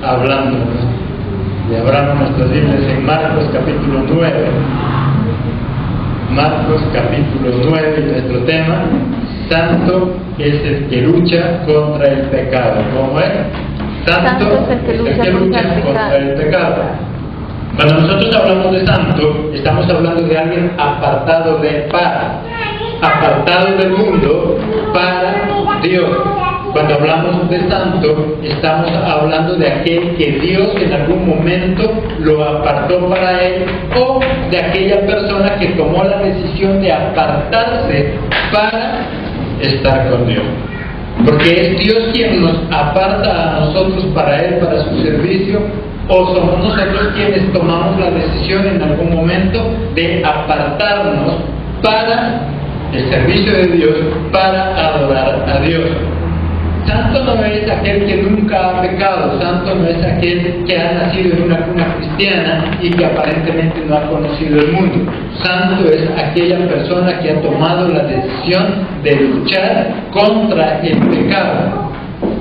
hablándonos. Y abramos nuestras Biblias en Marcos capítulo 9. Marcos capítulo 9, y nuestro tema: Santo es el que lucha contra el pecado. ¿Cómo es? Santo es el que lucha contra el pecado. Cuando nosotros hablamos de santo, estamos hablando de alguien apartado apartado del mundo para Dios. Cuando hablamos de santo, estamos hablando de aquel que Dios en algún momento lo apartó para Él, o de aquella persona que tomó la decisión de apartarse para estar con Dios. Porque es Dios quien nos aparta a nosotros para Él, para su servicio, o somos nosotros quienes tomamos la decisión en algún momento de apartarnos para el servicio de Dios, para adorar a Dios. Santo no es aquel que nunca ha pecado, santo no es aquel que ha nacido en una cuna cristiana y que aparentemente no ha conocido el mundo. Santo es aquella persona que ha tomado la decisión de luchar contra el pecado.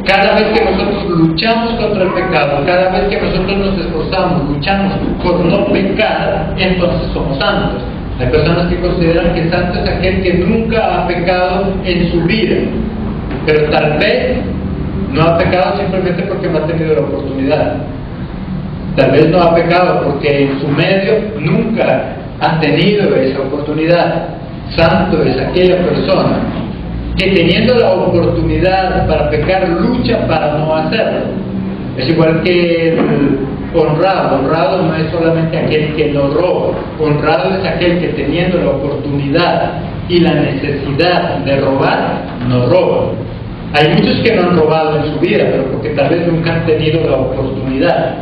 Cada vez que nosotros luchamos contra el pecado, cada vez que nosotros nos esforzamos, luchamos por no pecar, entonces somos santos. Hay personas que consideran que santo es aquel que nunca ha pecado en su vida, pero tal vez no ha pecado simplemente porque no ha tenido la oportunidad. Tal vez no ha pecado porque en su medio nunca ha tenido esa oportunidad. Santo es aquella persona que, teniendo la oportunidad para pecar, lucha para no hacerlo. Es igual que el honrado. Honrado no es solamente aquel que no roba. Honrado es aquel que, teniendo la oportunidad y la necesidad de robar, no roba. Hay muchos que no han robado en su vida, pero porque tal vez nunca han tenido la oportunidad.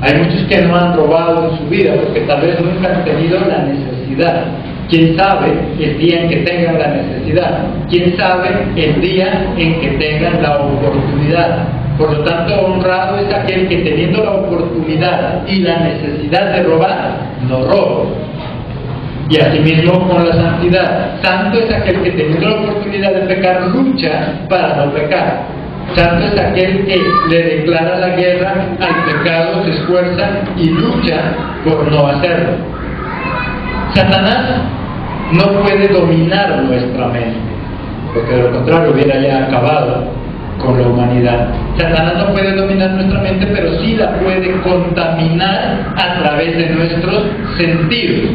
Hay muchos que no han robado en su vida porque tal vez nunca han tenido la necesidad. ¿Quién sabe el día en que tengan la necesidad? ¿Quién sabe el día en que tengan la oportunidad? Por lo tanto, honrado es aquel que, teniendo la oportunidad y la necesidad de robar, no roba. Y asimismo con la santidad. Santo es aquel que, teniendo la oportunidad de pecar, lucha para no pecar. Santo es aquel que le declara la guerra al pecado, se esfuerza y lucha por no hacerlo. Satanás no puede dominar nuestra mente, porque de lo contrario hubiera ya acabado con la humanidad. Satanás no puede dominar nuestra mente, pero sí la puede contaminar a través de nuestros sentidos.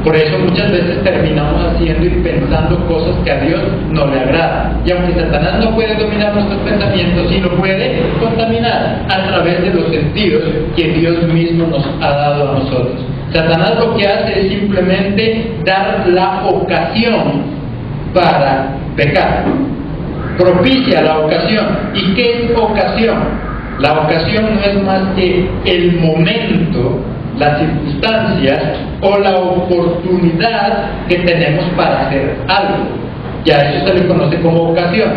Por eso muchas veces terminamos haciendo y pensando cosas que a Dios no le agradan. Y aunque Satanás no puede dominar nuestros pensamientos, sí lo puede contaminar a través de los sentidos que Dios mismo nos ha dado a nosotros. Satanás lo que hace es simplemente dar la ocasión para pecar. Propicia la ocasión. ¿Y qué es ocasión? La ocasión no es más que el momento, las circunstancias o la oportunidad que tenemos para hacer algo. Y a eso se le conoce como ocasión.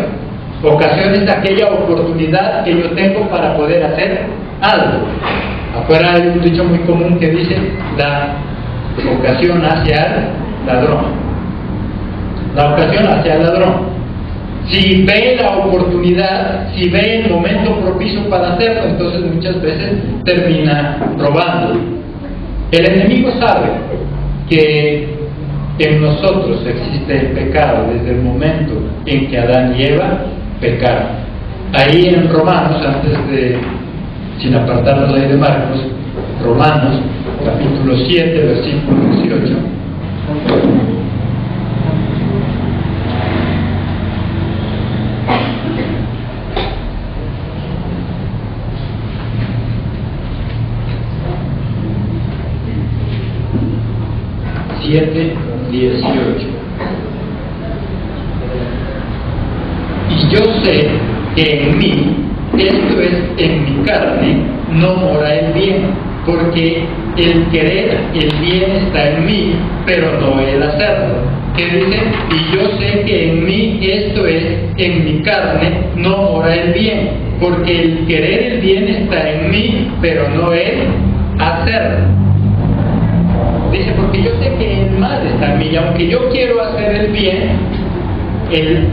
Ocasión es aquella oportunidad que yo tengo para poder hacer algo. Afuera hay un dicho muy común que dice: la ocasión hace al ladrón. La ocasión hace al ladrón. Si ve la oportunidad, si ve el momento propicio para hacerlo, entonces muchas veces termina robando. El enemigo sabe que en nosotros existe el pecado desde el momento en que Adán y Eva pecaron. Ahí en Romanos, sin apartarnos ahí de Marcos, Romanos capítulo 7, versículo 18. Y yo sé que en mí, esto es en mi carne, no mora el bien, porque el querer el bien está en mí, pero no el hacerlo. ¿Qué dice? Y yo sé que en mí, esto es en mi carne, no mora el bien, porque el querer el bien está en mí, pero no el hacerlo. Dice, porque yo sé que el mal está en mí, y aunque yo quiero hacer el bien, el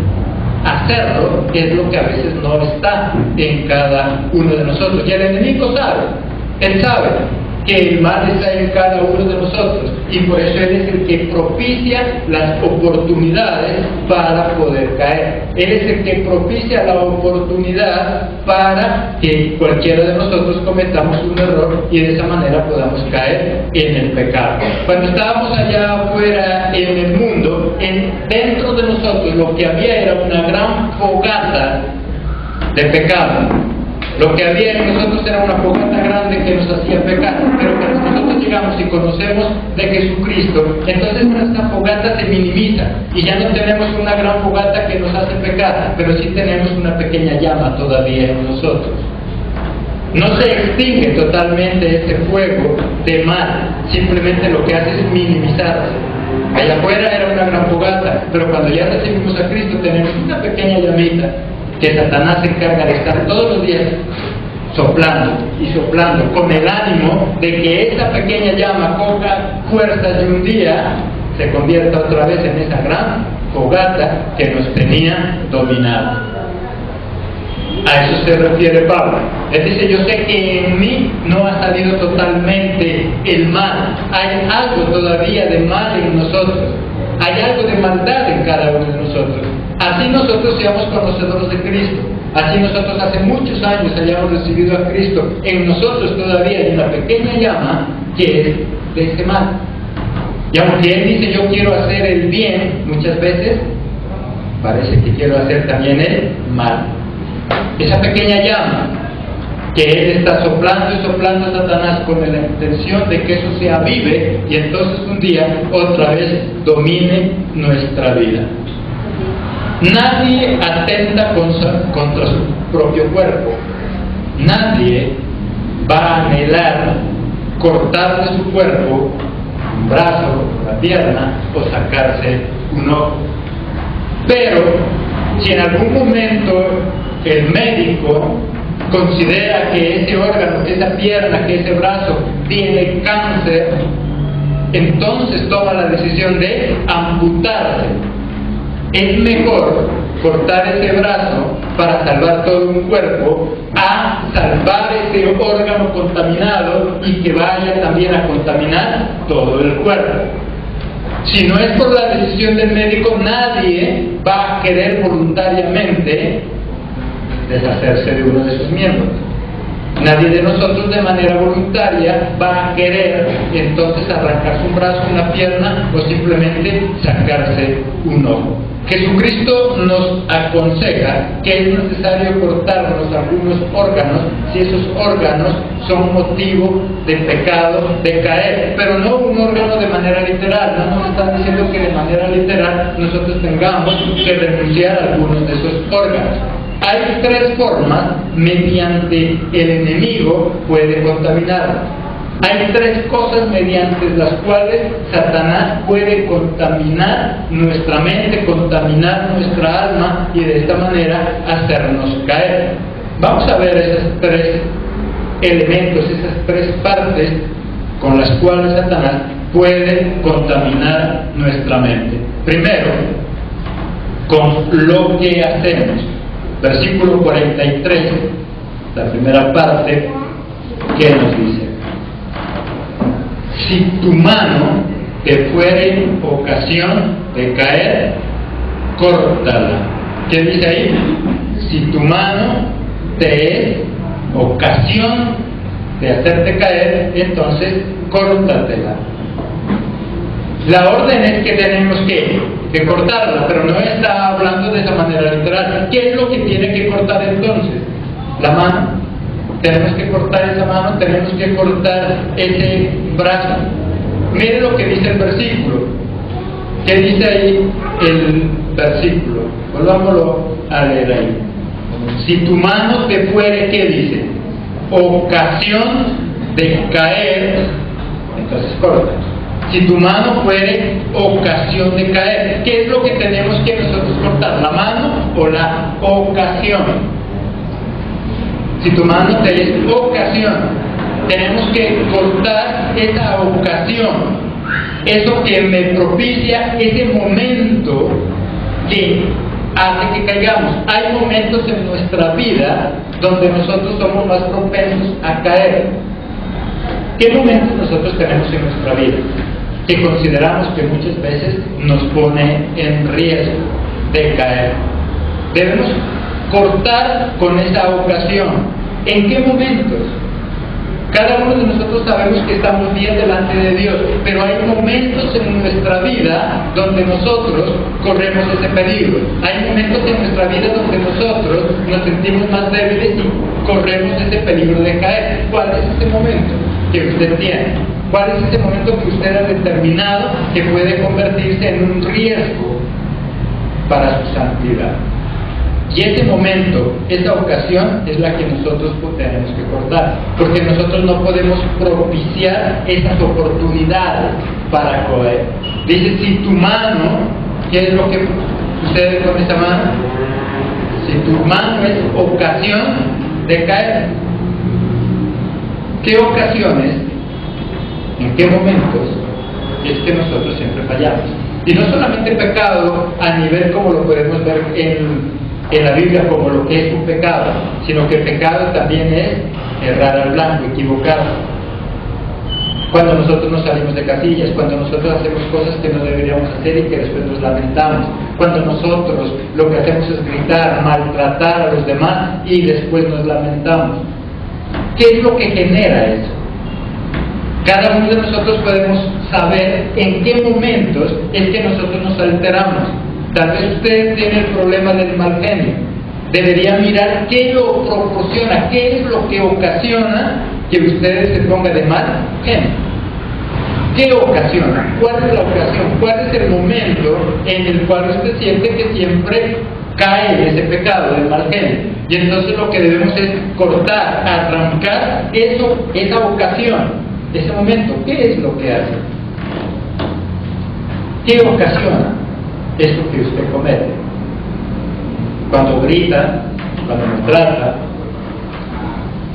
hacerlo es lo que a veces no está en cada uno de nosotros. Y el enemigo sabe, él sabe que el mal está en cada uno de nosotros, y por eso él es el que propicia las oportunidades para poder caer. Él es el que propicia la oportunidad para que cualquiera de nosotros cometamos un error y de esa manera podamos caer en el pecado. Cuando estábamos allá afuera en el mundo, dentro de nosotros lo que había era una gran fogata de pecado. Lo que había en nosotros era una fogata grande que nos hacía pecar, pero cuando nosotros llegamos y conocemos de Jesucristo, entonces nuestra fogata se minimiza y ya no tenemos una gran fogata que nos hace pecar, pero sí tenemos una pequeña llama todavía en nosotros. No se extingue totalmente ese fuego de mal, simplemente lo que hace es minimizarse. Allá afuera era una gran fogata, pero cuando ya recibimos a Cristo tenemos una pequeña llamita que Satanás se encarga de estar todos los días soplando y soplando con el ánimo de que esa pequeña llama coja fuerzas y un día se convierta otra vez en esa gran fogata que nos tenía dominados. A eso se refiere Pablo. Él dice: yo sé que en mí no ha salido totalmente el mal, hay algo todavía de mal en nosotros, hay algo de maldad en cada uno de nosotros. Así nosotros seamos conocedores de Cristo, así nosotros hace muchos años hayamos recibido a Cristo, en nosotros todavía hay una pequeña llama que es de ese mal. Y aunque Él dice: yo quiero hacer el bien, muchas veces parece que quiero hacer también el mal. Esa pequeña llama que Él está soplando y soplando a Satanás con la intención de que eso se avive y entonces un día otra vez domine nuestra vida. Nadie atenta contra su propio cuerpo. Nadie va a anhelar cortar de su cuerpo un brazo, una pierna o sacarse un ojo. Pero si en algún momento el médico considera que ese órgano, que esa pierna, que ese brazo tiene cáncer, entonces toma la decisión de amputarse. Es mejor cortar ese brazo para salvar todo un cuerpo a salvar ese órgano contaminado y que vaya también a contaminar todo el cuerpo. Si no es por la decisión del médico, nadie va a querer voluntariamente deshacerse de uno de sus miembros. Nadie de nosotros de manera voluntaria va a querer entonces arrancarse un brazo, una pierna o simplemente sacarse un ojo. Jesucristo nos aconseja que es necesario cortarnos algunos órganos si esos órganos son motivo de pecado, de caer, pero no un órgano de manera literal. No nos están diciendo que de manera literal nosotros tengamos que renunciar a algunos de esos órganos. Hay tres formas mediante el enemigo puede contaminarnos. Hay tres cosas mediante las cuales Satanás puede contaminar nuestra mente, contaminar nuestra alma y de esta manera hacernos caer. Vamos a ver esos tres elementos, esas tres partes con las cuales Satanás puede contaminar nuestra mente. Primero, con lo que hacemos. Versículo 43, la primera parte, ¿qué nos dice? Si tu mano te fuere ocasión de caer, córtala. ¿Qué dice ahí? Si tu mano te es ocasión de hacerte caer, entonces córtatela. La orden es que tenemos que cortarla, pero no está hablando de esa manera literal. ¿Qué es lo que tiene que cortar entonces? La mano. Tenemos que cortar esa mano, tenemos que cortar ese brazo. Miren lo que dice el versículo. ¿Qué dice ahí el versículo? Volvámoslo a leer ahí. Si tu mano te fuere, ¿qué dice? Ocasión de caer, entonces corta. Si tu mano fuere ocasión de caer, ¿qué es lo que tenemos que nosotros cortar? ¿La mano o la ocasión? Si tu mano te es ocasión, tenemos que cortar esa ocasión, eso que me propicia ese momento que hace que caigamos. Hay momentos en nuestra vida donde nosotros somos más propensos a caer. ¿Qué momentos nosotros tenemos en nuestra vida que consideramos que muchas veces nos pone en riesgo de caer? Debemos cortar con esa ocasión. ¿En qué momentos? Cada uno de nosotros sabemos que estamos bien delante de Dios, pero hay momentos en nuestra vida donde nosotros corremos ese peligro. Hay momentos en nuestra vida donde nosotros nos sentimos más débiles y corremos ese peligro de caer. ¿Cuál es ese momento que usted tiene? ¿Cuál es ese momento que usted ha determinado que puede convertirse en un riesgo para su santidad? Y ese momento, esa ocasión es la que nosotros tenemos que cortar, porque nosotros no podemos propiciar esas oportunidades para caer. Dice, si tu mano, ¿qué es lo que sucede con esa mano? Si tu mano es ocasión de caer. ¿Qué ocasiones, en qué momentos es que nosotros siempre fallamos? Y no solamente pecado a nivel como lo podemos ver en la Biblia como lo que es un pecado, sino que pecado también es errar al blanco, equivocar. Cuando nosotros nos salimos de casillas, cuando nosotros hacemos cosas que no deberíamos hacer y que después nos lamentamos, cuando nosotros lo que hacemos es gritar, maltratar a los demás y después nos lamentamos. ¿Qué es lo que genera eso? Cada uno de nosotros podemos saber en qué momentos es que nosotros nos alteramos. Tal vez usted tiene el problema del mal genio. Debería mirar qué lo proporciona, qué es lo que ocasiona que usted se ponga de mal genio. ¿Qué ocasiona? ¿Cuál es la ocasión? ¿Cuál es el momento en el cual usted siente que siempre cae en ese pecado del mal genio? Y entonces lo que debemos es cortar, arrancar esa ocasión, ese momento. ¿Qué es lo que hace? ¿Qué ocasiona eso que usted comete? Cuando grita, cuando maltrata,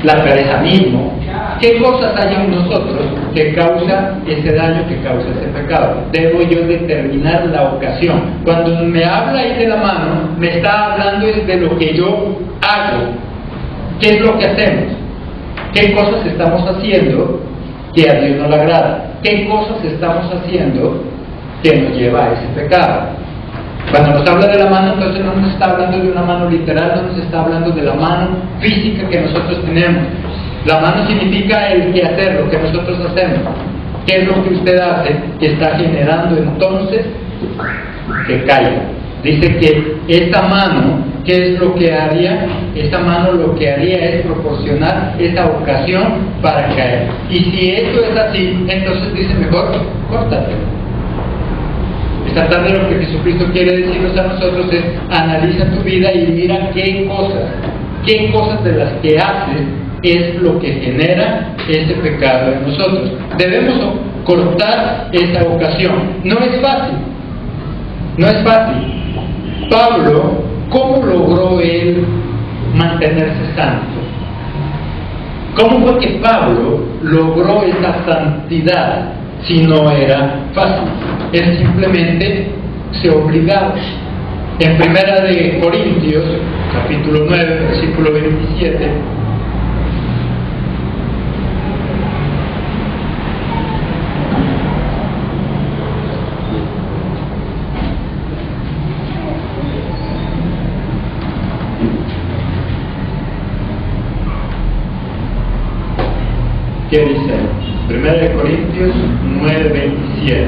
la pereza mismo. ¿Qué cosas hay en nosotros que causa ese daño, que causa ese pecado? Debo yo determinar la ocasión. Cuando me habla ahí de la mano, me está hablando de lo que yo hago. ¿Qué es lo que hacemos? ¿Qué cosas estamos haciendo que a Dios no le agrada? ¿Qué cosas estamos haciendo que nos lleva a ese pecado? Cuando nos habla de la mano, entonces no nos está hablando de una mano literal, no nos está hablando de la mano física que nosotros tenemos. La mano significa el quehacer, lo que nosotros hacemos. ¿Qué es lo que usted hace que está generando entonces que caiga? Dice que esta mano, ¿qué es lo que haría? Esta mano lo que haría es proporcionar esa ocasión para caer. Y si esto es así, entonces dice mejor, córtate. Esta tarde lo que Jesucristo quiere decirnos a nosotros es: analiza tu vida y mira qué cosas de las que haces es lo que genera ese pecado en nosotros. Debemos cortar esa ocasión. No es fácil. Pablo, ¿cómo logró él mantenerse santo? ¿Cómo fue que Pablo logró esa santidad si no era fácil? Él simplemente se obligaba. En Primera de Corintios, capítulo 9, versículo 27, ¿qué dice? 1 Corintios 9:27.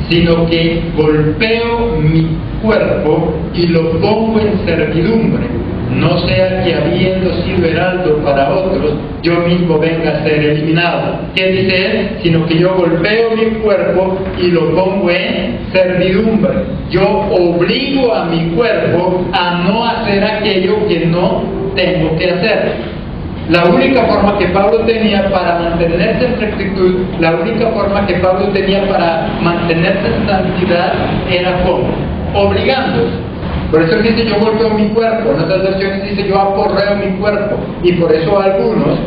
Sino que golpeo mi cuerpo y lo pongo en servidumbre, no sea que habiendo sido heraldo para otros, yo mismo venga a ser eliminado. ¿Qué dice él? Sino que yo golpeo mi cuerpo y lo pongo en servidumbre. Yo obligo a mi cuerpo a no hacer aquello que no tengo que hacer. La única forma que Pablo tenía para mantenerse en rectitud, la única forma que Pablo tenía para mantenerse en santidad era ¿cómo? Obligándose. Por eso dice yo golpeo mi cuerpo, en otras versiones dice yo aporreo mi cuerpo, y por eso algunos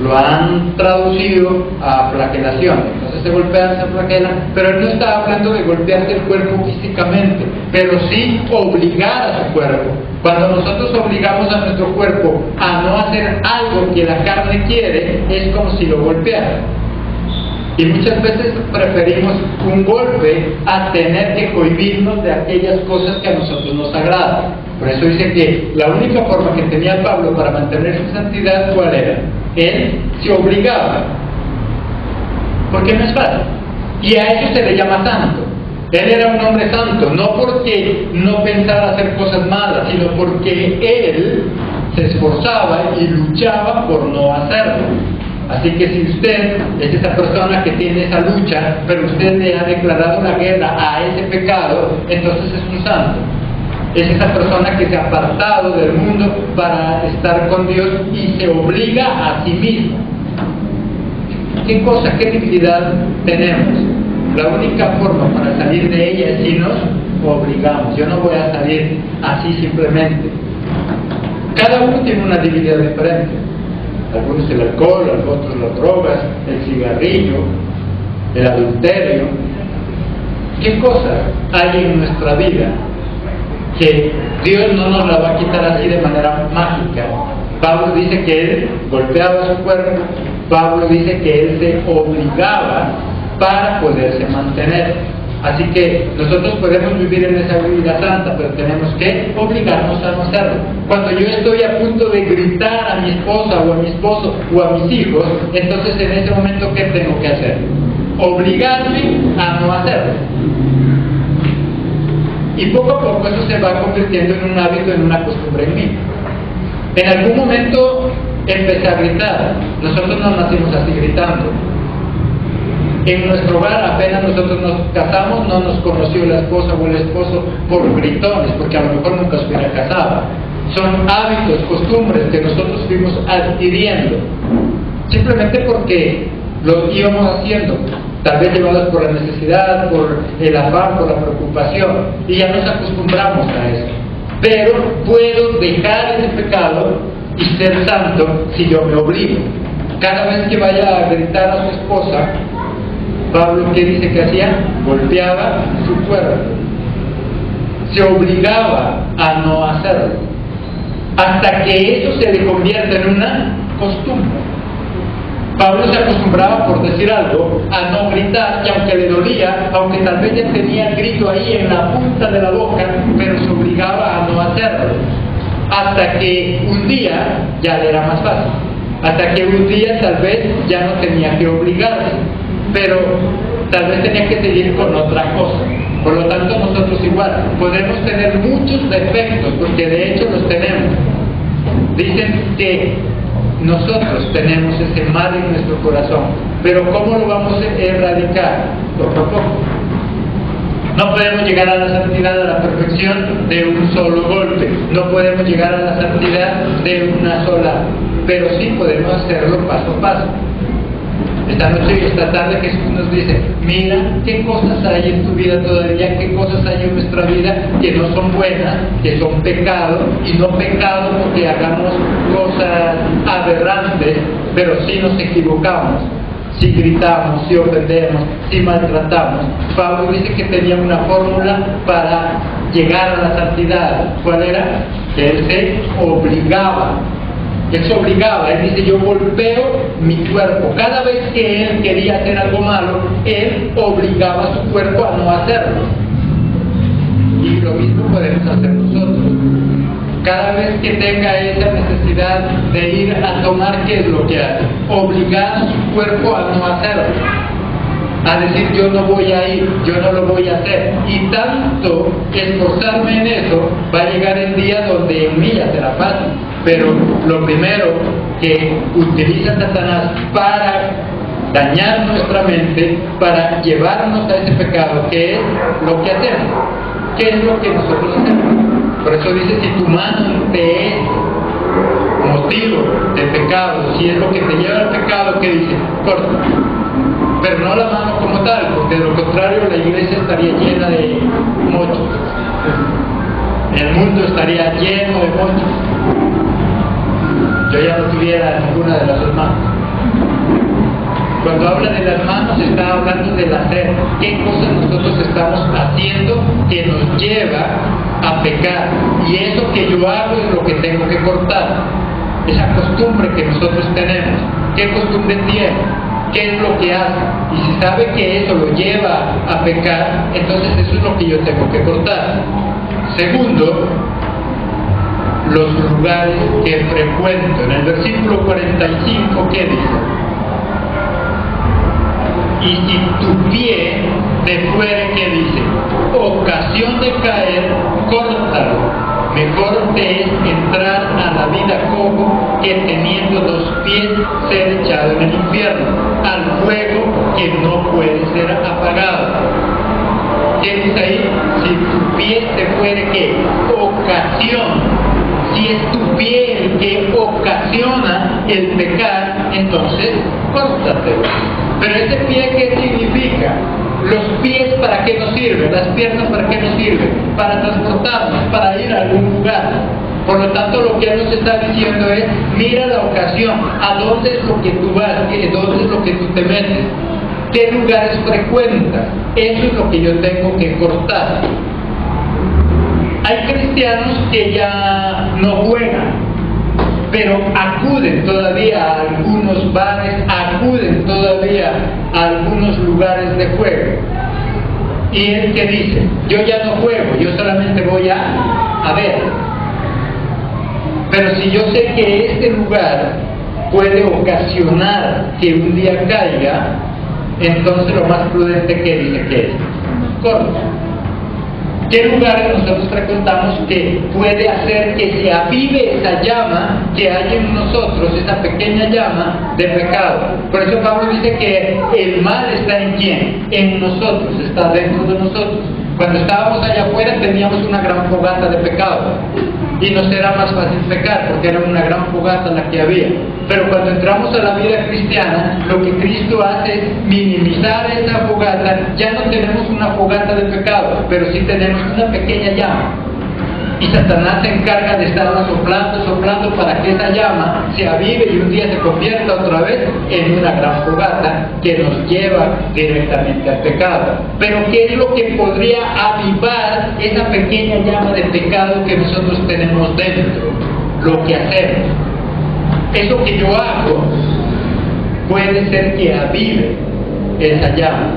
lo han traducido a flagelación. Entonces se golpean, se flagelan, pero él no está hablando de golpear el cuerpo físicamente, pero sí obligar a su cuerpo. Cuando nosotros obligamos a nuestro cuerpo a no hacer algo que la carne quiere, es como si lo golpeara. Y muchas veces preferimos un golpe a tener que cohibirnos de aquellas cosas que a nosotros nos agradan. Por eso dice que la única forma que tenía Pablo para mantener su santidad, ¿cuál era? Él se obligaba, porque no es fácil. Y a eso se le llama santo. Él era un hombre santo, no porque no pensara hacer cosas malas, sino porque él se esforzaba y luchaba por no hacerlo. Así que si usted es esa persona que tiene esa lucha, pero usted le ha declarado la guerra a ese pecado, entonces es un santo. Es esa persona que se ha apartado del mundo para estar con Dios y se obliga a sí mismo. ¿Qué cosa, qué debilidad tenemos? La única forma para salir de ella es si nos obligamos. Yo no voy a salir así simplemente. Cada uno tiene una debilidad diferente. Algunos el alcohol, otros las drogas, el cigarrillo, el adulterio. ¿Qué cosas hay en nuestra vida que Dios no nos la va a quitar así de manera mágica? Pablo dice que él golpeaba su cuerpo, Pablo dice que él se obligaba para poderse mantener. Así que nosotros podemos vivir en esa vida santa, pero tenemos que obligarnos a no hacerlo. Cuando yo estoy a punto de gritar a mi esposa o a mi esposo o a mis hijos, entonces en ese momento, ¿qué tengo que hacer? Obligarme a no hacerlo. Y poco a poco eso se va convirtiendo en un hábito, en una costumbre en mí. En algún momento empecé a gritar. Nosotros no nacimos así gritando. En nuestro hogar, apenas nosotros nos casamos, no nos conoció la esposa o el esposo por gritones, porque a lo mejor nunca se hubiera casado. Son hábitos, costumbres que nosotros fuimos adquiriendo, simplemente porque lo íbamos haciendo, tal vez llevados por la necesidad, por el afán, por la preocupación, y ya nos acostumbramos a eso. Pero puedo dejar ese pecado y ser santo si yo me obligo. Cada vez que vaya a gritar a su esposa, Pablo, ¿qué dice que hacía? Golpeaba su cuerpo. Se obligaba a no hacerlo. Hasta que eso se le convierte en una costumbre. Pablo se acostumbraba, por decir algo, a no gritar, y aunque le dolía, aunque tal vez ya tenía el grito ahí en la punta de la boca, pero se obligaba a no hacerlo. Hasta que un día ya le era más fácil. Hasta que un día tal vez ya no tenía que obligarse, pero tal vez tenía que seguir con otra cosa. Por lo tanto, nosotros igual podemos tener muchos defectos, porque de hecho los tenemos. Dicen que nosotros tenemos ese mal en nuestro corazón, pero ¿cómo lo vamos a erradicar? Poco a poco. No podemos llegar a la santidad, a la perfección de un solo golpe. No podemos llegar a la santidad de una sola, pero sí podemos hacerlo paso a paso. Esta noche y esta tarde Jesús nos dice, mira qué cosas hay en tu vida todavía, qué cosas hay en nuestra vida que no son buenas, que son pecado, y no pecado porque hagamos cosas aberrantes, pero sí nos equivocamos, si gritamos, si ofendemos, si maltratamos. Pablo dice que tenía una fórmula para llegar a la santidad. ¿Cuál era? Que él se obligaba. Él se obligaba, él dice, yo golpeo mi cuerpo. Cada vez que él quería hacer algo malo, él obligaba a su cuerpo a no hacerlo. Y lo mismo podemos hacer nosotros. Cada vez que tenga esa necesidad de ir a tomar, ¿qué es lo que hace? Obligar a su cuerpo a no hacerlo. A decir, yo no voy a ir, yo no lo voy a hacer. Y tanto esforzarme en eso, va a llegar el día donde en mí ya será fácil. Pero lo primero que utiliza Satanás para dañar nuestra mente, para llevarnos a ese pecado, que es lo que hacemos. ¿Qué es lo que nosotros hacemos? Por eso dice, si tu mano te es motivo de pecado, si es lo que te lleva al pecado, ¿qué dice? Corta. Pero no la mano como tal, porque de lo contrario la iglesia estaría llena de mochos. El mundo estaría lleno de mochos. Yo ya no tuviera ninguna de las dos manos. Cuando habla de las manos, está hablando del hacer. ¿Qué cosas nosotros estamos haciendo que nos lleva a pecar? Y eso que yo hago es lo que tengo que cortar. Esa costumbre que nosotros tenemos. ¿Qué costumbre tiene? ¿Qué es lo que hace? Y si sabe que eso lo lleva a pecar, entonces eso es lo que yo tengo que cortar. Segundo, los lugares que frecuento. En el versículo 45, ¿qué dice? Y si tu pie te fuere, ¿qué dice? Ocasión de caer, córtalo. Mejor te es entrar a la vida cojo que teniendo 2 pies ser echado en el infierno, al fuego que no puede ser apagado. ¿Qué dice ahí? Si tu pie te fuere, ¿qué? Ocasión. Si es tu pie el que ocasiona el pecar, entonces córtatelo. Pero ese pie, ¿qué significa? Los pies, ¿para qué nos sirven? Las piernas, ¿para qué nos sirven? Para transportarnos, para ir a algún lugar. Por lo tanto, lo que él nos está diciendo es, mira la ocasión, a dónde es lo que tú vas, dónde es lo que tú te metes, qué lugares frecuentas. Eso es lo que yo tengo que cortar. Hay cristianos que ya no juegan, pero acuden todavía a algunos bares, acuden todavía a algunos lugares de juego. Y él que dice, yo ya no juego, yo solamente voy a ver. Pero si yo sé que este lugar puede ocasionar que un día caiga, entonces lo más prudente que dice que es, corta. ¿Qué lugares nosotros frecuentamos que puede hacer que se avive esa llama que hay en nosotros, esa pequeña llama de pecado? Por eso Pablo dice que el mal está en ¿quién? En nosotros, está dentro de nosotros. Cuando estábamos allá afuera teníamos una gran fogata de pecado y nos era más fácil pecar porque era una gran fogata la que había. Pero cuando entramos a la vida cristiana, lo que Cristo hace es minimizar esa fogata. Ya no tenemos una fogata de pecado, pero sí tenemos una pequeña llama. Y Satanás se encarga de estar soplando para que esa llama se avive y un día se convierta otra vez en una gran fogata que nos lleva directamente al pecado. Pero ¿qué es lo que podría avivar esa pequeña llama de pecado que nosotros tenemos dentro? Lo que hacemos. Eso que yo hago puede ser que avive esa llama.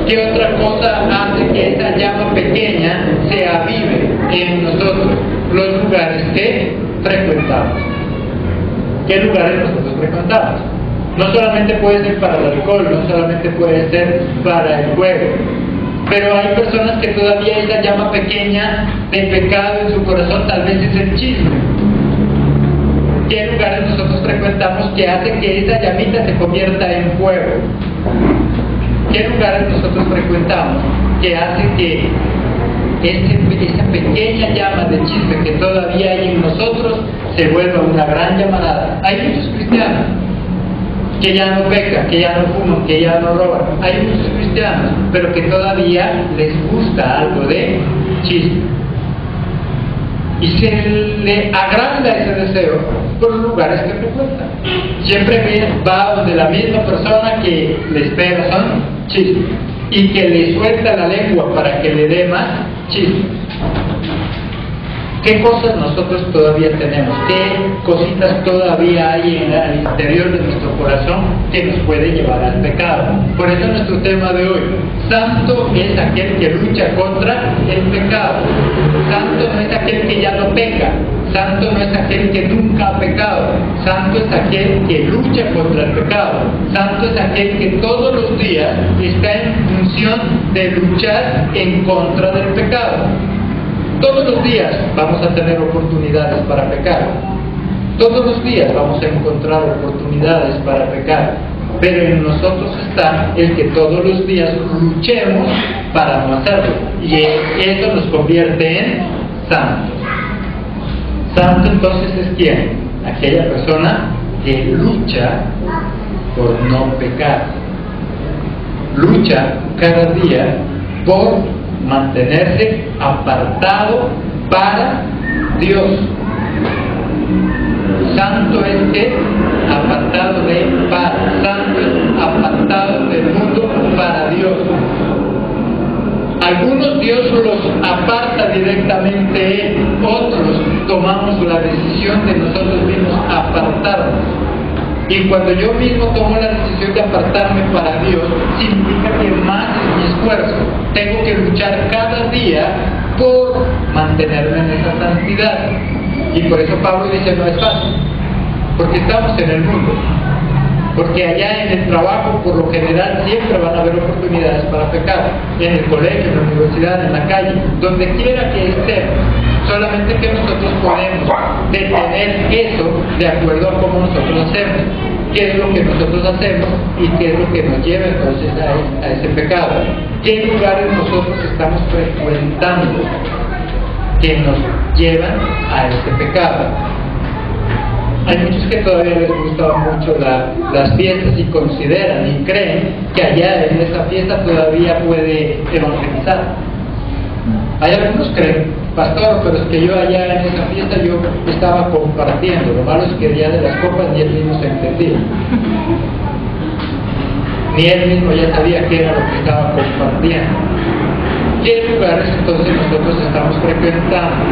¿Qué otra cosa hace que esa llama pequeña se avive en nosotros? Los lugares que frecuentamos. ¿Qué lugares nosotros frecuentamos? No solamente puede ser para el alcohol, no solamente puede ser para el juego, pero hay personas que todavía esa llama pequeña de pecado en su corazón tal vez es el chisme. ¿Qué lugares nosotros frecuentamos que hacen que esa llamita se convierta en fuego? ¿Qué lugares nosotros frecuentamos que hace que esa pequeña llama de chisme que todavía hay en nosotros se vuelva una gran llamarada? Hay muchos cristianos que ya no pecan, que ya no fuman, que ya no roban. Hay muchos cristianos, pero que todavía les gusta algo de chisme. Y se le agranda ese deseo por los lugares que frecuentan. Siempre va donde la misma persona que le espera son chismes y que le suelta la lengua para que le dé más chismes. ¿Qué cosas nosotros todavía tenemos? ¿Qué cositas todavía hay en el interior de nuestro corazón que nos puede llevar al pecado? Por eso nuestro tema de hoy, santo es aquel que lucha contra el pecado. Santo no es aquel que ya no peca. Santo no es aquel que nunca ha pecado. Santo es aquel que lucha contra el pecado. Santo es aquel que todos los días está en función de luchar en contra del pecado. Todos los días vamos a tener oportunidades para pecar. Todos los días vamos a encontrar oportunidades para pecar. Pero en nosotros está el que todos los días luchemos para no hacerlo. Y eso nos convierte en santos. Santo entonces es ¿quién? Aquella persona que lucha por no pecar. Lucha cada día por mantenerse apartado para Dios. Santo es que apartado de para. Santo es apartado únicamente Él. Otros tomamos la decisión de nosotros mismos apartarnos. Y cuando yo mismo tomo la decisión de apartarme para Dios, significa que más es mi esfuerzo. Tengo que luchar cada día por mantenerme en esa santidad. Y por eso Pablo dice, no es fácil, porque estamos en el mundo. Porque allá en el trabajo, por lo general, siempre van a haber oportunidades para pecar. En el colegio, en la universidad, en la calle, donde quiera que estemos. Solamente que nosotros podemos detener eso de acuerdo a cómo nosotros hacemos. Qué es lo que nosotros hacemos y qué es lo que nos lleva entonces a ese pecado. ¿Qué lugares nosotros estamos frecuentando que nos llevan a ese pecado? Hay muchos que todavía les gustan mucho las fiestas y consideran y creen que allá en esa fiesta todavía puede evangelizar. Hay algunos creen, pastor, pero es que yo allá en esa fiesta yo estaba compartiendo. Lo malo es que el día de las copas ni él mismo se entendía. Ni él mismo ya sabía qué era lo que estaba compartiendo. ¿Qué lugares entonces nosotros estamos frecuentando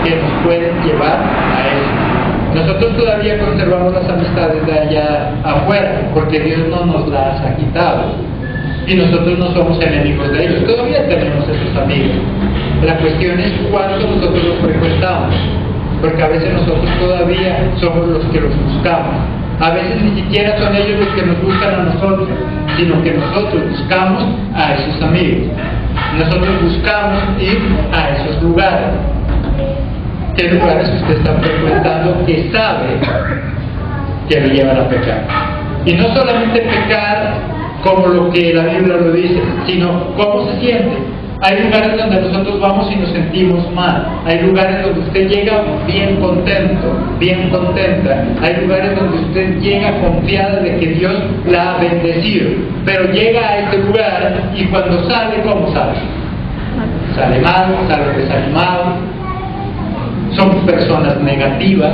que nos pueden llevar a eso? Nosotros todavía conservamos las amistades de allá afuera, porque Dios no nos las ha quitado. Y nosotros no somos enemigos de ellos, todavía tenemos esos amigos. La cuestión es cuánto nosotros los frecuentamos, porque a veces nosotros todavía somos los que los buscamos. A veces ni siquiera son ellos los que nos buscan a nosotros, sino que nosotros buscamos a esos amigos. Nosotros buscamos ir a esos lugares. ¿Qué lugares usted está frecuentando que sabe que lo llevan a pecar? Y no solamente pecar como lo que la Biblia lo dice, sino cómo se siente. Hay lugares donde nosotros vamos y nos sentimos mal. Hay lugares donde usted llega bien contento, bien contenta. Hay lugares donde usted llega confiada de que Dios la ha bendecido. Pero llega a este lugar y cuando sale, ¿cómo sale? Sale mal, sale desanimado. Son personas negativas.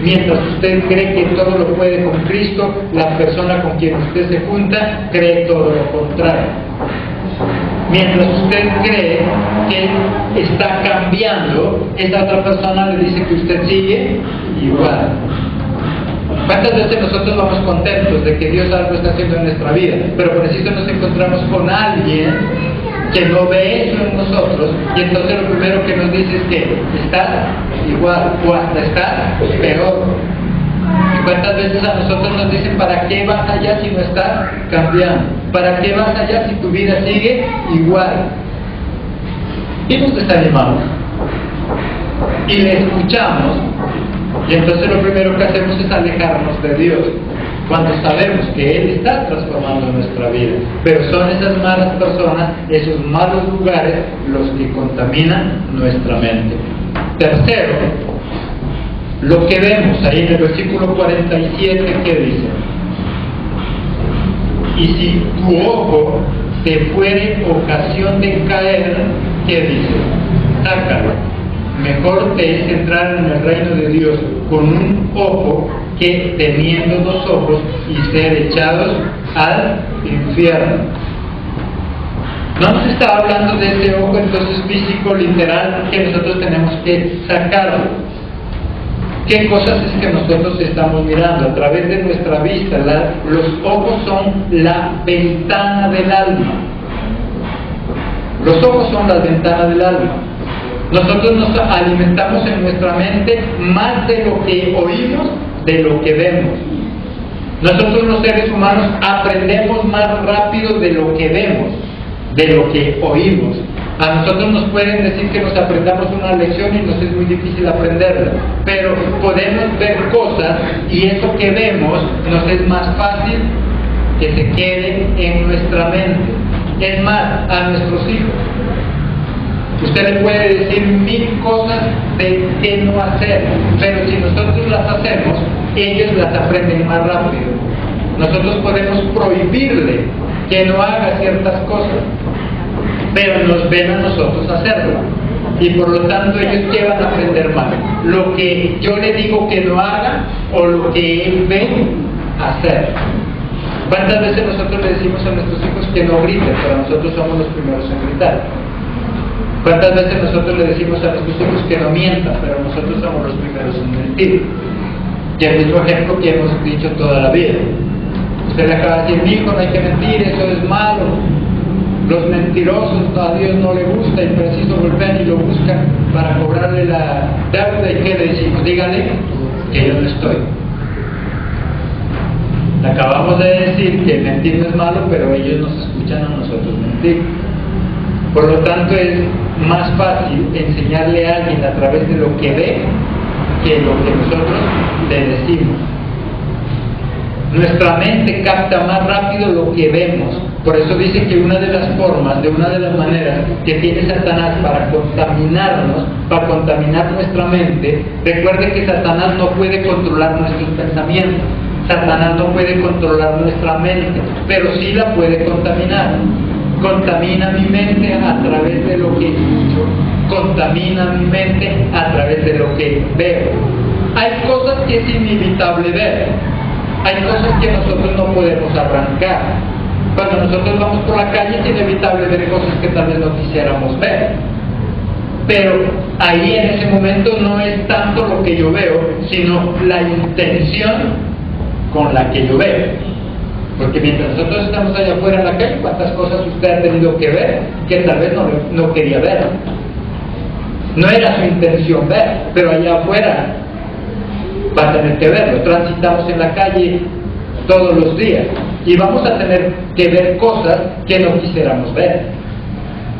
Mientras usted cree que todo lo puede con Cristo, la persona con quien usted se junta cree todo lo contrario. Mientras usted cree que está cambiando, esta otra persona le dice que usted sigue igual. ¿Cuántas veces nosotros vamos contentos de que Dios algo está haciendo en nuestra vida? Pero preciso nos encontramos con alguien que no ve eso en nosotros, y entonces lo primero que nos dice es que está igual o hasta está peor. ¿Y cuántas veces a nosotros nos dicen, ¿para qué vas allá si no estás cambiando? ¿Para qué vas allá si tu vida sigue igual? Y nos desanimamos y le escuchamos, y entonces lo primero que hacemos es alejarnos de Dios, cuando sabemos que Él está transformando nuestra vida. Pero son esas malas personas, esos malos lugares, los que contaminan nuestra mente. Tercero, lo que vemos ahí en el versículo 47, que dice: y si tu ojo te fuere ocasión de caer, ¿qué dice? Sácalo. Mejor te es entrar en el reino de Dios con un ojo que teniendo dos ojos y ser echados al infierno. No nos está hablando de ese ojo entonces físico, literal, que nosotros tenemos que sacarlo. ¿Qué cosas es que nosotros estamos mirando? A través de nuestra vista, los ojos son la ventana del alma. Los ojos son la ventana del alma. Nosotros nos alimentamos en nuestra mente más de lo que oímos, de lo que vemos. Nosotros los seres humanos aprendemos más rápido de lo que vemos, de lo que oímos. A nosotros nos pueden decir que nos aprendamos una lección y nos es muy difícil aprenderla, pero podemos ver cosas y eso que vemos nos es más fácil que se quede en nuestra mente. Es más, a nuestros hijos usted le puede decir 1000 cosas de qué no hacer, pero si nosotros las hacemos, ellos las aprenden más rápido. Nosotros podemos prohibirle que no haga ciertas cosas, pero nos ven a nosotros hacerlo. Y por lo tanto ellos, ¿qué van a aprender más? Lo que yo le digo que no haga o lo que él ve hacer. ¿Cuántas veces nosotros le decimos a nuestros hijos que no griten? Pero nosotros somos los primeros en gritar. ¿Cuántas veces nosotros le decimos a nuestros hijos que no mientan, pero nosotros somos los primeros en mentir? Y el mismo ejemplo que hemos dicho toda la vida. Usted le acaba de decir, mi hijo, no hay que mentir, eso es malo. Los mentirosos a Dios no le gusta y preciso golpean y lo buscan para cobrarle la deuda. ¿Y qué le decimos? Dígale que yo no estoy. Acabamos de decir que mentir no es malo, pero ellos nos escuchan a nosotros mentir. Por lo tanto, es más fácil enseñarle a alguien a través de lo que ve que lo que nosotros le decimos. Nuestra mente capta más rápido lo que vemos. Por eso dice que una de las formas, de una de las maneras que tiene Satanás para contaminarnos, para contaminar nuestra mente, recuerde que Satanás no puede controlar nuestros pensamientos. Satanás no puede controlar nuestra mente, pero sí la puede contaminar. Contamina mi mente a través de lo que escucho, contamina mi mente a través de lo que veo. Hay cosas que es inevitable ver, hay cosas que nosotros no podemos arrancar. Cuando nosotros vamos por la calle es inevitable ver cosas que tal vez no quisiéramos ver. Pero ahí en ese momento no es tanto lo que yo veo, sino la intención con la que yo veo. Porque mientras nosotros estamos allá afuera en la calle, ¿cuántas cosas usted ha tenido que ver que tal vez no quería ver? No era su intención ver, pero allá afuera va a tener que verlo. Transitamos en la calle todos los días y vamos a tener que ver cosas que no quisiéramos ver.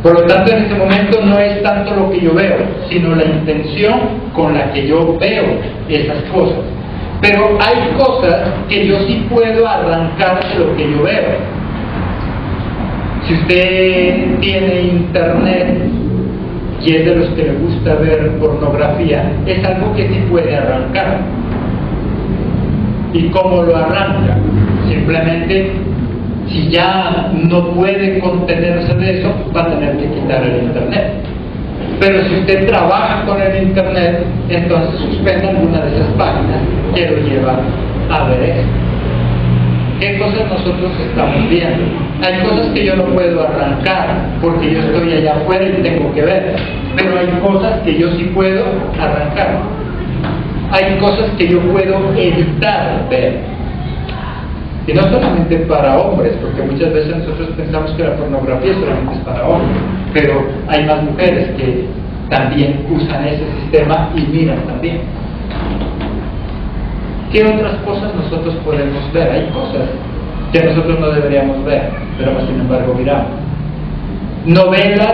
Por lo tanto, en ese momento no es tanto lo que yo veo, sino la intención con la que yo veo esas cosas. Pero hay cosas que yo sí puedo arrancar de lo que yo veo. Si usted tiene internet y es de los que le gusta ver pornografía, es algo que sí puede arrancar. ¿Y cómo lo arranca? Simplemente, si ya no puede contenerse de eso, va a tener que quitar el internet. Pero si usted trabaja con el internet, entonces suspenda alguna de esas páginas que lo llevan a ver eso. ¿Qué cosas nosotros estamos viendo? Hay cosas que yo no puedo arrancar porque yo estoy allá afuera y tengo que ver, pero hay cosas que yo sí puedo arrancar. Hay cosas que yo puedo evitar ver. Y no solamente para hombres, porque muchas veces nosotros pensamos que la pornografía solamente es para hombres, pero hay más mujeres que también usan ese sistema y miran también. ¿Qué otras cosas nosotros podemos ver? Hay cosas que nosotros no deberíamos ver, pero sin embargo miramos. Novelas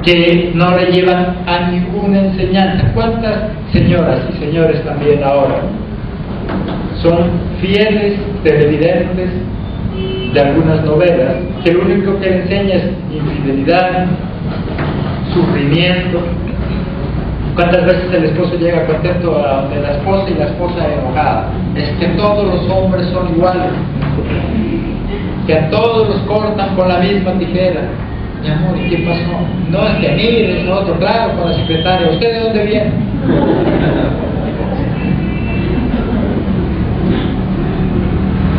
que no le llevan a ninguna enseñanza. ¿Cuántas señoras y señores también ahora son fieles televidentes de algunas novelas que lo único que le enseña es infidelidad, sufrimiento? ¿Cuántas veces el esposo llega contento a donde la esposa y la esposa enojada? Es que todos los hombres son iguales, que a todos los cortan con la misma tijera. Mi amor, ¿y qué pasó? No, es que mire, es otro, claro, con la secretaria. ¿Usted de dónde viene?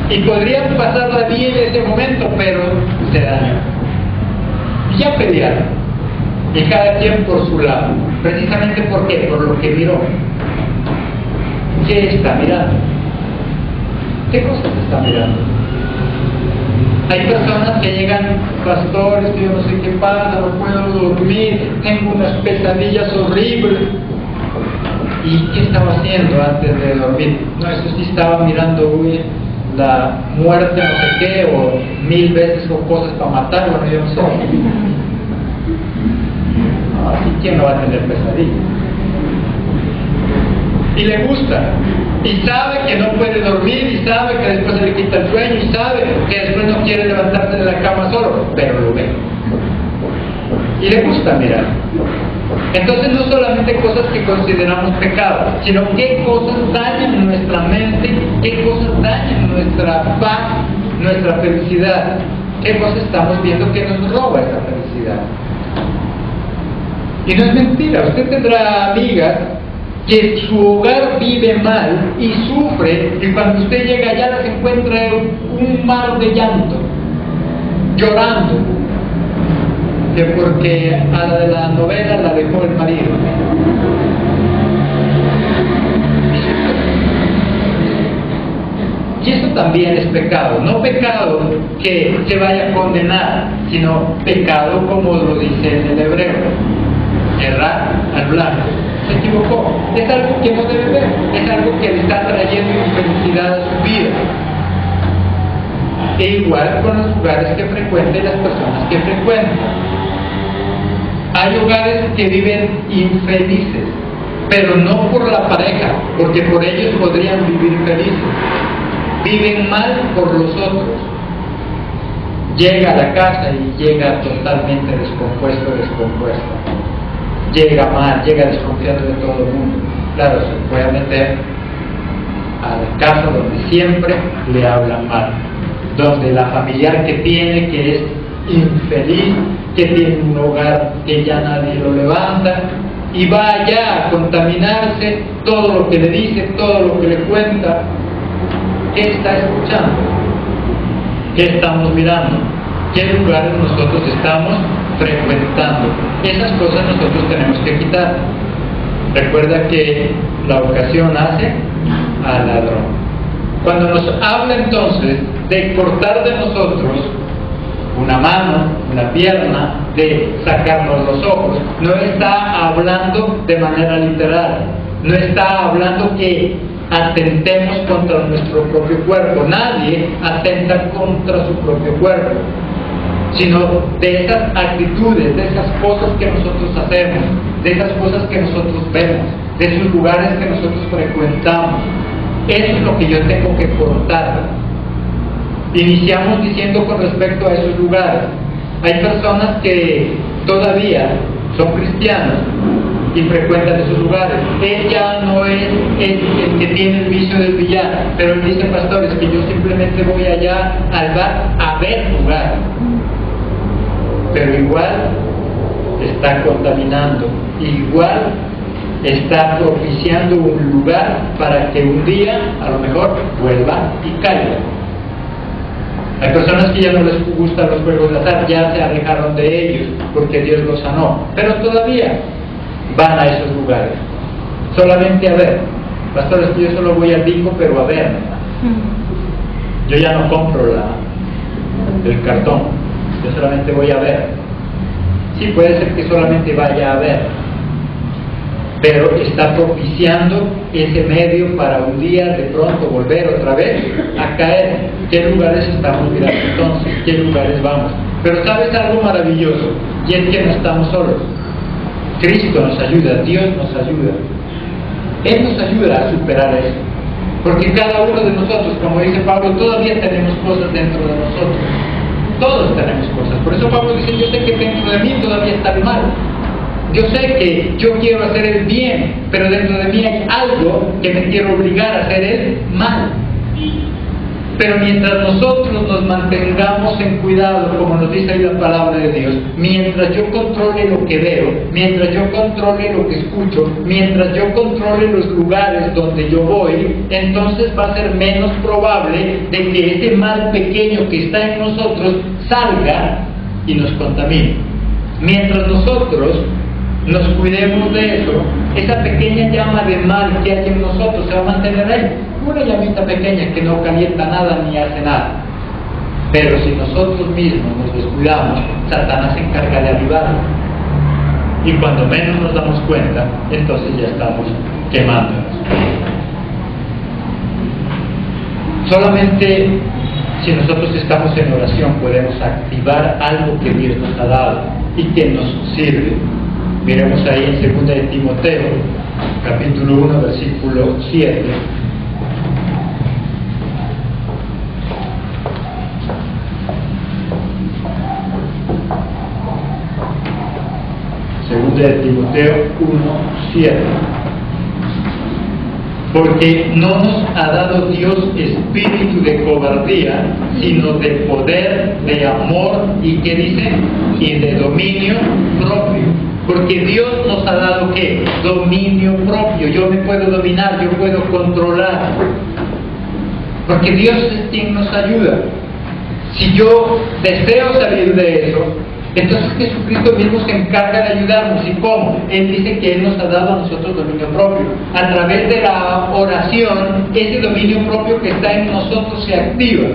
Y podrían pasarla bien en ese momento, pero se dañó. Y ya pelearon. Y cada quien por su lado. Precisamente ¿por qué? Por lo que miró. ¿Qué está mirando? ¿Qué cosas está mirando? Hay personas que llegan, pastores, que yo no sé qué pasa, no puedo dormir, tengo unas pesadillas horribles. ¿Y qué estaba haciendo antes de dormir? No, eso sí estaba mirando, uy, la muerte, no sé qué, o 1000 veces o cosas para matar, bueno, yo no sé. Así que no va a tener pesadillas. Y le gusta, y sabe que no puede dormir, y sabe que después se le quita el sueño, y sabe que después no quiere levantarse de la cama solo, pero lo ve. Y le gusta mirar. Entonces no solamente cosas que consideramos pecado, sino qué cosas dañan nuestra mente, qué cosas dañan nuestra paz, nuestra felicidad, qué cosas estamos viendo que nos roba esa felicidad. Y no es mentira, usted tendrá amigas que su hogar vive mal y sufre, y cuando usted llega allá las encuentra en un mar de llanto, llorando. que porque a la de la novela la dejó el marido. Y eso también es pecado, no pecado que se vaya a condenar, sino pecado como lo dice en el hebreo, errar al blanco, se equivocó, es algo que no debe ver, es algo que le está trayendo infelicidad a su vida. E igual con los lugares que frecuenta y las personas que frecuentan. Hay hogares que viven infelices, pero no por la pareja, porque por ellos podrían vivir felices. Viven mal por los otros. Llega a la casa y llega totalmente descompuesto. Llega mal, llega desconfiando de todo el mundo. Claro, se puede meter a la casa donde siempre le hablan mal, donde la familiar que tiene, que es infeliz, que tiene un hogar que ya nadie lo levanta, y va allá a contaminarse todo lo que le dice, todo lo que le cuenta. ¿Qué está escuchando? ¿Qué estamos mirando? ¿Qué lugares nosotros estamos frecuentando? Esas cosas nosotros tenemos que quitar. Recuerda que la ocasión hace al ladrón. Cuando nos habla entonces de cortar de nosotros una mano, una pierna, de sacarnos los ojos, no está hablando de manera literal, no está hablando que atentemos contra nuestro propio cuerpo. Nadie atenta contra su propio cuerpo, sino de esas actitudes, de esas cosas que nosotros hacemos, de esas cosas que nosotros vemos, de esos lugares que nosotros frecuentamos. Eso es lo que yo tengo que cortar. Iniciamos diciendo con respecto a esos lugares. Hay personas que todavía son cristianos y frecuentan esos lugares. Él ya no es el que tiene el vicio del billar, pero él dice: pastor, es que yo simplemente voy allá al bar a ver jugar. Pero igual está contaminando, igual está propiciando un lugar para que un día a lo mejor vuelva y caiga. Hay personas que ya no les gustan los juegos de azar, ya se alejaron de ellos porque Dios los sanó, pero todavía van a esos lugares solamente a ver. Pastor, es que yo solo voy al bingo, pero a ver. Yo ya no compro el cartón, yo solamente voy a ver. Sí, puede ser que solamente vaya a ver, pero está propiciando ese medio para un día de pronto volver otra vez a caer. ¿Qué lugares estamos mirando entonces? ¿Qué lugares vamos? Pero ¿sabes algo maravilloso? Y es que no estamos solos. Cristo nos ayuda, Dios nos ayuda. Él nos ayuda a superar eso. Porque cada uno de nosotros, como dice Pablo, todavía tenemos cosas dentro de nosotros. Todos tenemos cosas. Por eso Pablo dice: yo sé que dentro de mí todavía está el mal. Yo sé que yo quiero hacer el bien, pero dentro de mí hay algo que me quiere obligar a hacer el mal. Pero mientras nosotros nos mantengamos en cuidado, como nos dice ahí la palabra de Dios, mientras yo controle lo que veo, mientras yo controle lo que escucho, mientras yo controle los lugares donde yo voy, entonces va a ser menos probable de que ese mal pequeño que está en nosotros salga y nos contamine. Mientras nosotros nos cuidemos de eso, esa pequeña llama de mal que hay en nosotros se va a mantener ahí. Una llamita pequeña que no calienta nada ni hace nada. Pero si nosotros mismos nos descuidamos, Satanás se encarga de avivarlo. Y cuando menos nos damos cuenta, entonces ya estamos quemándonos. Solamente si nosotros estamos en oración podemos activar algo que Dios nos ha dado y que nos sirve. Miremos ahí en 2 de Timoteo, capítulo 1, versículo 7. Segunda de Timoteo 1:7. Porque no nos ha dado Dios espíritu de cobardía, sino de poder, de amor y, ¿qué dice? Y de dominio propio. Porque Dios nos ha dado, ¿qué? Dominio propio. Yo me puedo dominar, yo puedo controlar. Porque Dios es quien nos ayuda. Si yo deseo salir de eso, Entonces Jesucristo mismo se encarga de ayudarnos. ¿Y cómo? Él dice que Él nos ha dado a nosotros dominio propio. A través de la oración, ese dominio propio que está en nosotros se activa.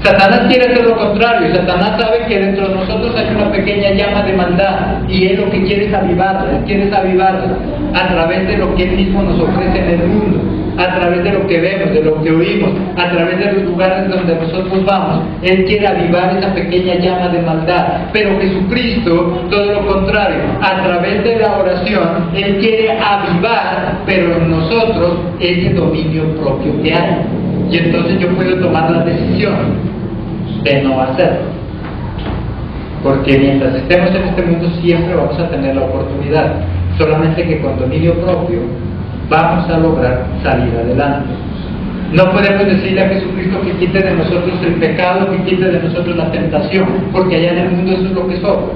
Satanás quiere hacer lo contrario. Satanás sabe que dentro de nosotros hay una pequeña llama de maldad y él lo que quiere es avivarla. Él quiere avivarla a través de lo que Él mismo nos ofrece en el mundo, a través de lo que vemos, de lo que oímos, a través de los lugares donde nosotros vamos. Él quiere avivar esa pequeña llama de maldad. Pero Jesucristo, todo lo contrario, a través de la oración, Él quiere avivar, pero en nosotros, ese dominio propio que hay. Y entonces yo puedo tomar la decisión de no hacerlo. Porque mientras estemos en este mundo siempre vamos a tener la oportunidad. Solamente que con dominio propio vamos a lograr salir adelante. No podemos decirle a Jesucristo que quite de nosotros el pecado, que quite de nosotros la tentación, porque allá en el mundo eso es lo que somos.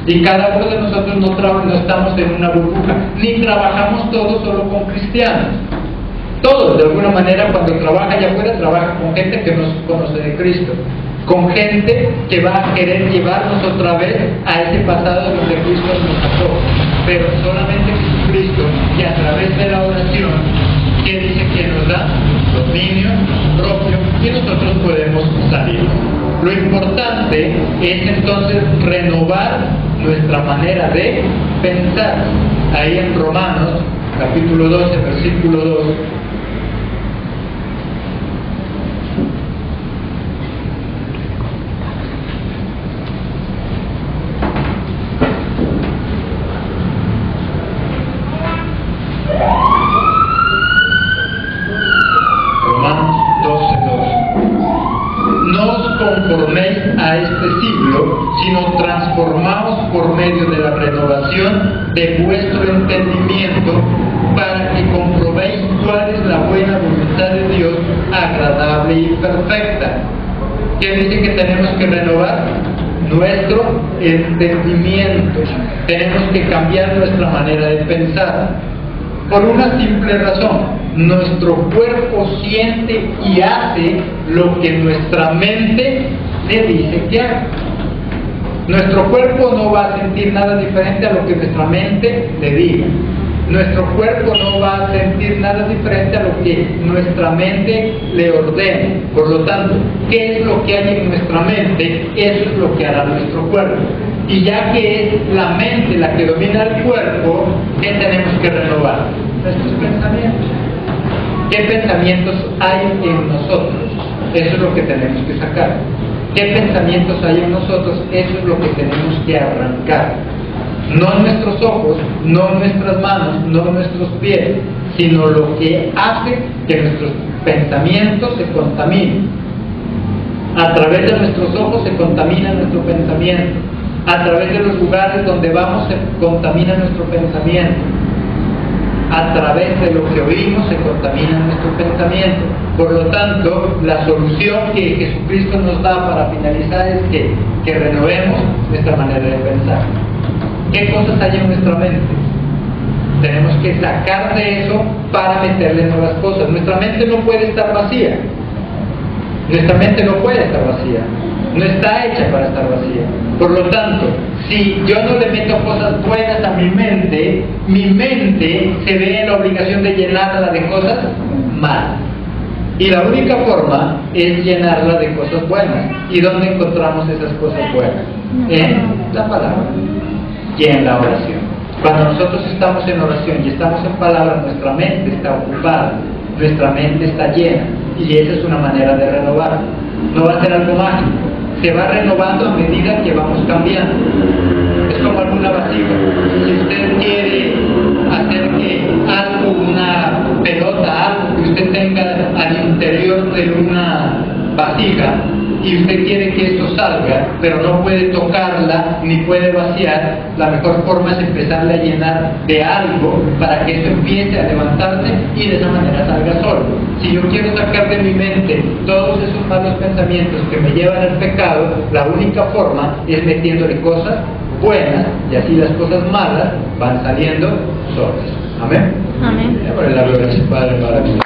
Y cada uno de nosotros no estamos en una burbuja, ni trabajamos todos solo con cristianos. Todos, de alguna manera, cuando trabaja allá afuera, trabaja con gente que no conoce de Cristo, con gente que va a querer llevarnos otra vez a ese pasado donde Cristo nos sacó. Pero solamente Jesucristo, y a través de la oración, que dice que nos da dominio propio, y nosotros podemos salir. Lo importante es entonces renovar nuestra manera de pensar. Ahí en Romanos, capítulo 12, versículo 2, conforméis a este siglo, sino transformaos por medio de la renovación de vuestro entendimiento, para que comprobéis cuál es la buena voluntad de Dios, agradable y perfecta. ¿Qué dice que tenemos que renovar? Nuestro entendimiento. Tenemos que cambiar nuestra manera de pensar. Por una simple razón: nuestro cuerpo siente y hace lo que nuestra mente le dice que haga. Nuestro cuerpo no va a sentir nada diferente a lo que nuestra mente le diga. Nuestro cuerpo no va a sentir nada diferente a lo que nuestra mente le ordene. Por lo tanto, ¿qué es lo que hay en nuestra mente? Eso es lo que hará nuestro cuerpo. Y ya que es la mente la que domina el cuerpo, ¿qué tenemos que renovar? Nuestros pensamientos. ¿Qué pensamientos hay en nosotros? Eso es lo que tenemos que sacar. ¿Qué pensamientos hay en nosotros? Eso es lo que tenemos que arrancar. No nuestros ojos, no nuestras manos, no nuestros pies, sino lo que hace que nuestros pensamientos se contaminen. A través de nuestros ojos se contamina nuestro pensamiento. A través de los lugares donde vamos se contamina nuestro pensamiento. A través de lo que oímos se contamina nuestro pensamiento. Por lo tanto, la solución que Jesucristo nos da para finalizar es que renovemos nuestra manera de pensar. ¿Qué cosas hay en nuestra mente? Tenemos que sacar de eso para meterle nuevas cosas. Nuestra mente no puede estar vacía. Nuestra mente no puede estar vacía. No está hecha para estar vacía. Por lo tanto, si yo no le meto cosas buenas a mi mente se ve en la obligación de llenarla de cosas malas. Y la única forma es llenarla de cosas buenas. ¿Y dónde encontramos esas cosas buenas? En la palabra y en la oración. Cuando nosotros estamos en oración y estamos en palabra, nuestra mente está ocupada, nuestra mente está llena, y esa es una manera de renovar. No va a ser algo mágico, se va renovando a medida que vamos cambiando. Es como alguna vasija. Si usted quiere hacer que algo, una pelota, algo que usted tenga al interior de una vasija, y usted quiere que esto salga, pero no puede tocarla ni puede vaciar, la mejor forma es empezarle a llenar de algo para que esto empiece a levantarse y de esa manera salga solo. Si yo quiero sacar de mi mente todos esos malos pensamientos que me llevan al pecado, la única forma es metiéndole cosas buenas, y así las cosas malas van saliendo solas. Amén. Amén. Por la gloria de su Padre, para mí.